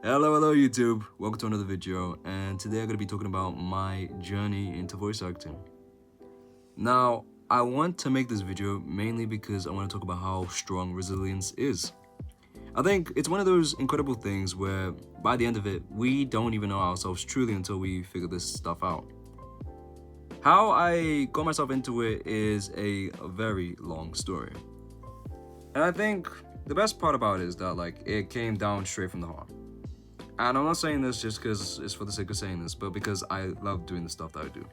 Hello YouTube, welcome to another video, and today I'm going to be talking about my journey into voice acting. Now, I want to make this video mainly because I want to talk about how strong resilience is. I think it's one of those incredible things where by the end of it, we don't even know ourselves truly until we figure this stuff out. How I got myself into it is a very long story. And I think the best part about it is that it came down straight from the heart. And I'm not saying this just because it's for the sake of saying this, but because I love doing the stuff that I do.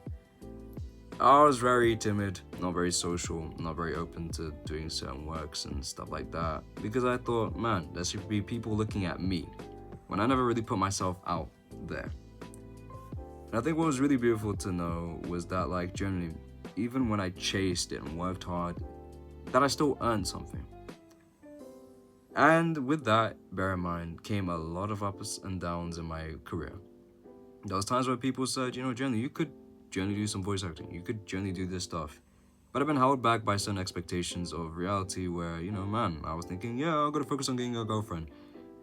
I was very timid, not very social, not very open to doing certain works and stuff like that, because I thought, man, there should be people looking at me, when I never really put myself out there. And I think what was really beautiful to know was that, generally, even when I chased it and worked hard, that I still earned something. And with that, bear in mind, came a lot of ups and downs in my career. There was times where people said, generally, you could generally do some voice acting. You could generally do this stuff. But I've been held back by certain expectations of reality where, I was thinking, yeah, I gotta focus on getting a girlfriend.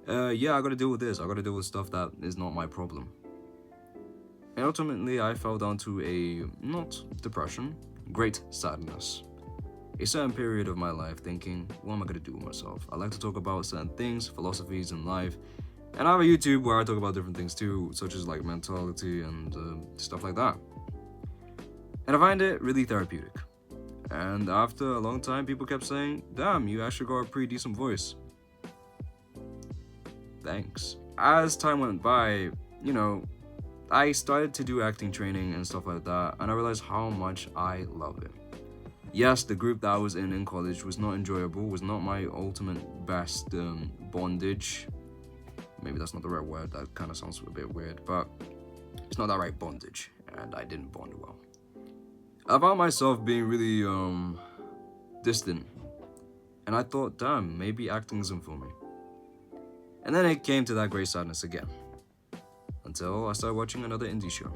Yeah, I gotta deal with this. I gotta deal with stuff that is not my problem. And ultimately, I fell down to not depression, great sadness. A certain period of my life thinking, what am I going to do with myself? I like to talk about certain things, philosophies in life, and I have a YouTube where I talk about different things too, such as mentality and stuff like that. And I find it really therapeutic. And after a long time, people kept saying, damn, you actually got a pretty decent voice. Thanks. As time went by, I started to do acting training and stuff like that, and I realized how much I love it. Yes, the group that I was in college was not enjoyable, was not my ultimate best bondage. Maybe that's not the right word, that kind of sounds a bit weird, but it's not that right bondage, and I didn't bond well. I found myself being really distant, and I thought, damn, maybe acting isn't for me. And then it came to that great sadness again, until I started watching another indie show,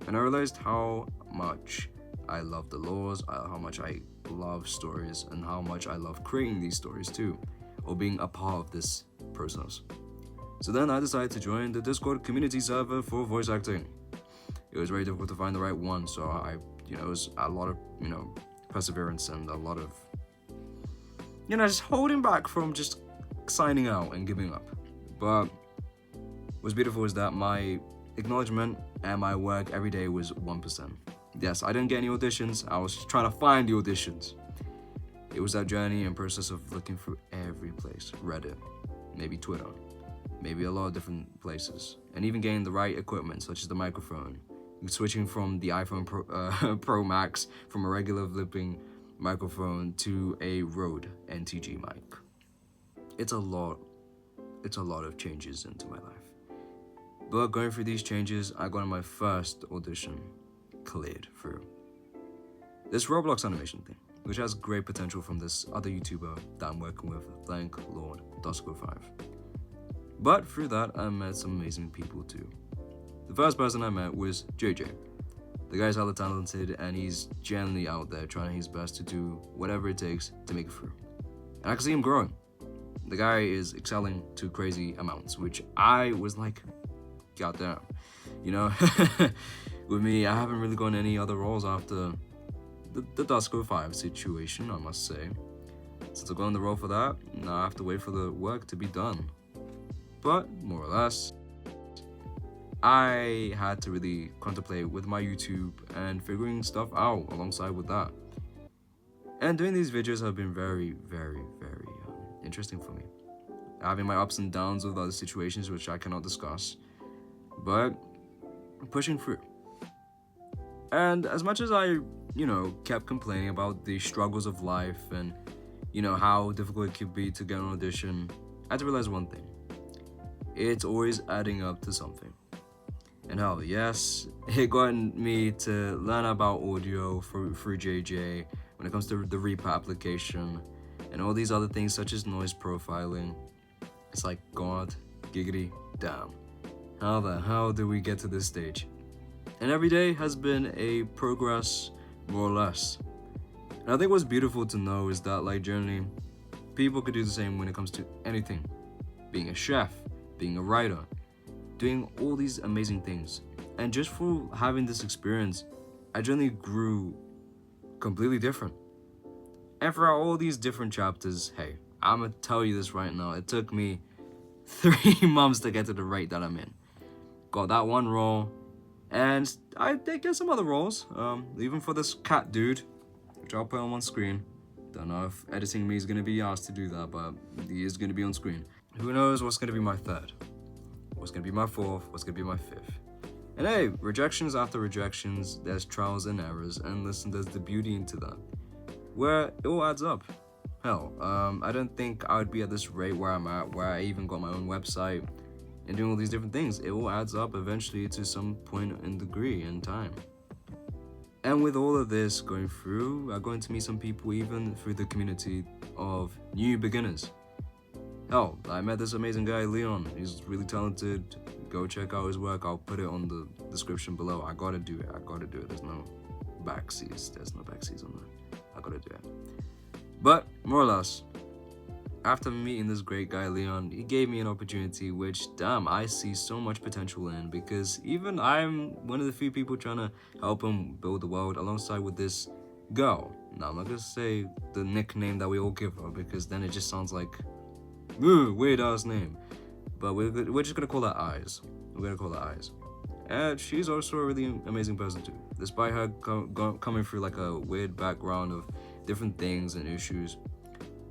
and I realized how much I love the laws, how much I love stories, and how much I love creating these stories too, or being a part of this process. So then I decided to join the Discord community server for voice acting. It was very difficult to find the right one, so it was a lot of, perseverance and a lot of, just holding back from just signing out and giving up. But what's beautiful is that my acknowledgement and my work every day was 1%. Yes, I didn't get any auditions. I was trying to find the auditions. It was that journey and process of looking through every place. Reddit, maybe Twitter, maybe a lot of different places. And even getting the right equipment, such as the microphone. Switching from the iPhone Pro Max from a regular flipping microphone to a Rode NTG mic. It's a lot of changes into my life. But going through these changes, I got on my first audition. Cleared through this Roblox animation thing, which has great potential from this other YouTuber that I'm working with, thank Lord, Dusko5. But through that, I met some amazing people too. The first person I met was JJ. The guy's hella talented and he's genuinely out there trying his best to do whatever it takes to make it through. And I can see him growing. The guy is excelling to crazy amounts, which I was like, goddamn, With me, I haven't really gotten any other roles after the Dusko5 situation, I must say. Since I got on the role for that, now I have to wait for the work to be done. But, more or less, I had to really contemplate with my YouTube and figuring stuff out alongside with that. And doing these videos have been very, very, very interesting for me. Having my ups and downs with other situations which I cannot discuss, but pushing through. And as much as I, kept complaining about the struggles of life and, how difficult it could be to get an audition, I had to realize one thing. It's always adding up to something. And hell, yes, it got me to learn about audio through JJ when it comes to the Reaper application and all these other things such as noise profiling. It's like, God, giggity, damn. How the hell did we get to this stage? And every day has been a progress, more or less. And I think what's beautiful to know is that, generally, people could do the same when it comes to anything. Being a chef, being a writer, doing all these amazing things. And just for having this experience, I generally grew completely different. And throughout all these different chapters, hey, I'm gonna tell you this right now, it took me 3 months to get to the rate that I'm in. Got that one role, and I did get some other roles, even for this cat dude, which I'll put on one screen. Don't know if editing me is gonna be asked to do that, but he is gonna be on screen. Who knows what's gonna be my third, what's gonna be my fourth, what's gonna be my fifth. And hey, rejections after rejections, there's trials and errors, and listen, there's the beauty into that, where it all adds up. Hell, I don't think I would be at this rate where I'm at, where I even got my own website and doing all these different things. It all adds up eventually to some point in degree in time. And with all of this going through, I'm going to meet some people even through the community of new beginners. Hell, I met this amazing guy, Leon. He's really talented. Go check out his work. I'll put it on the description below. I gotta do it. There's no backseas. On that. I gotta do it. But more or less, after meeting this great guy Leon, he gave me an opportunity which, damn, I see so much potential in, because even I'm one of the few people trying to help him build the world alongside with this girl. Now, I'm not gonna say the nickname that we all give her, because then it just sounds like, weird ass name. But we're just gonna call her Eyes. And she's also a really amazing person too. Despite her coming through like a weird background of different things and issues,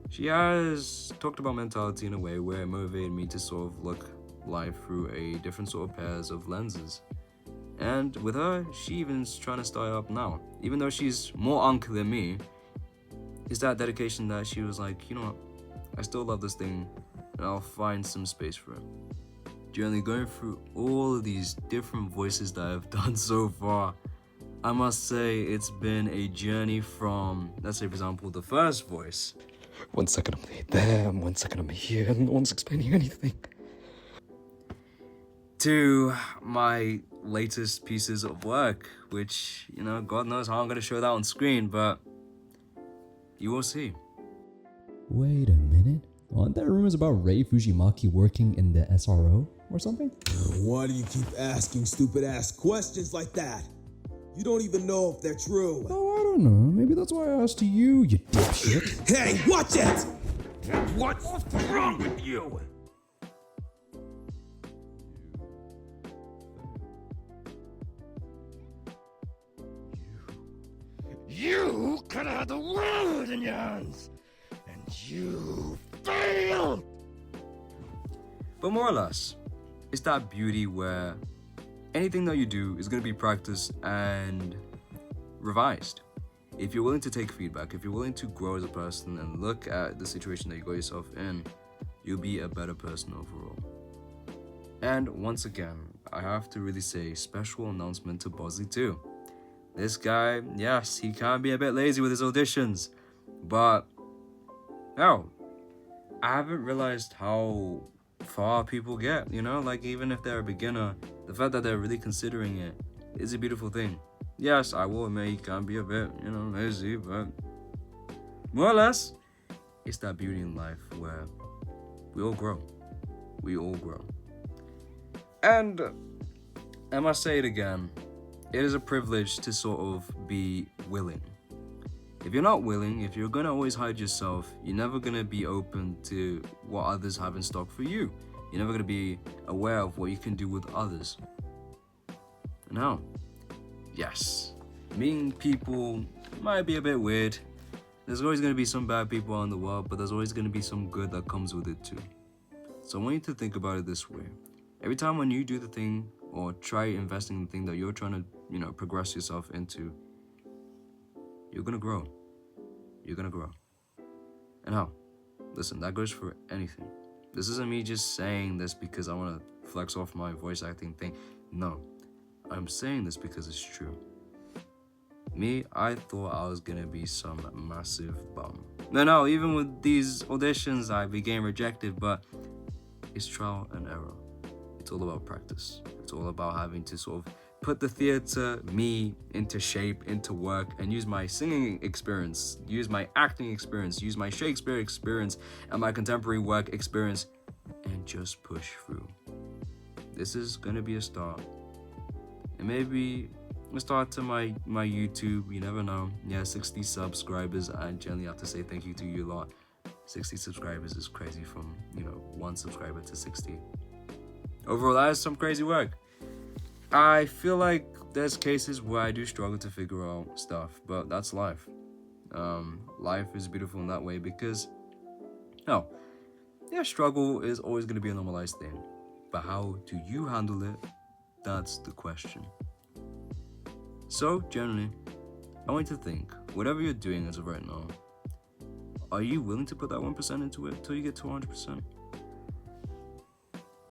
she has talked about mentality in a way where it motivated me to sort of look life through a different sort of pairs of lenses. And with her, she even's trying to start up now. Even though she's more unk than me, it's that dedication that she was like, you know what, I still love this thing, and I'll find some space for it. Generally going through all of these different voices that I've done so far, I must say it's been a journey from, let's say for example, the first voice. 1 second I'm there, and 1 second I'm here, and no one's explaining anything. To my latest pieces of work, which, you know, God knows how I'm going to show that on screen, but you will see. Wait a minute. Aren't there rumors about Rei Fujimaki working in the SRO or something? Why do you keep asking stupid ass questions like that? You don't even know if they're true. Oh, I don't know. Maybe that's why I asked you, you dipshit. Hey, watch it! What's wrong with you? You could have the world in your hands, and you failed! But more or less, it's that beauty where anything that you do is going to be practiced and revised. If you're willing to take feedback, if you're willing to grow as a person and look at the situation that you got yourself in, you'll be a better person overall. And once again, I have to really say special announcement to Bosley too. This guy, yes, he can be a bit lazy with his auditions, but no, I haven't realized how far people get, you know, like even if they're a beginner, the fact that they're really considering it is a beautiful thing. Yes, I will admit he can be a bit, you know, lazy, but more or less, it's that beauty in life where we all grow. And I must say it again, it is a privilege to sort of be willing. If you're not willing, if you're gonna always hide yourself, you're never gonna be open to what others have in stock for you. You're never gonna be aware of what you can do with others. Now, yes, meeting people might be a bit weird. There's always gonna be some bad people in the world, but there's always gonna be some good that comes with it too. So I want you to think about it this way. Every time when you do the thing or try investing in the thing that you're trying to, you know, progress yourself into, you're gonna grow. And how? Listen, that goes for anything. This isn't me just saying this because I want to flex off my voice acting thing. No, I'm saying this because it's true. Me, I thought I was gonna be some massive bum. No, even with these auditions, I became rejected, but it's trial and error. It's all about practice. It's all about having to sort of put the theater, me, into shape, into work, and use my singing experience, use my acting experience, use my Shakespeare experience, and my contemporary work experience, and just push through. this is gonna be a start. And maybe a start to my YouTube, you never know. Yeah, 60 subscribers. I generally have to say thank you to you lot. 60 subscribers is crazy, from, 1 subscriber to 60. Overall, that is some crazy work. I feel like there's cases where I do struggle to figure out stuff, but that's life. Life is beautiful in that way because, struggle is always going to be a normalized thing. But how do you handle it? That's the question. So, generally, I want you to think, whatever you're doing as of right now, are you willing to put that 1% into it till you get to 100%?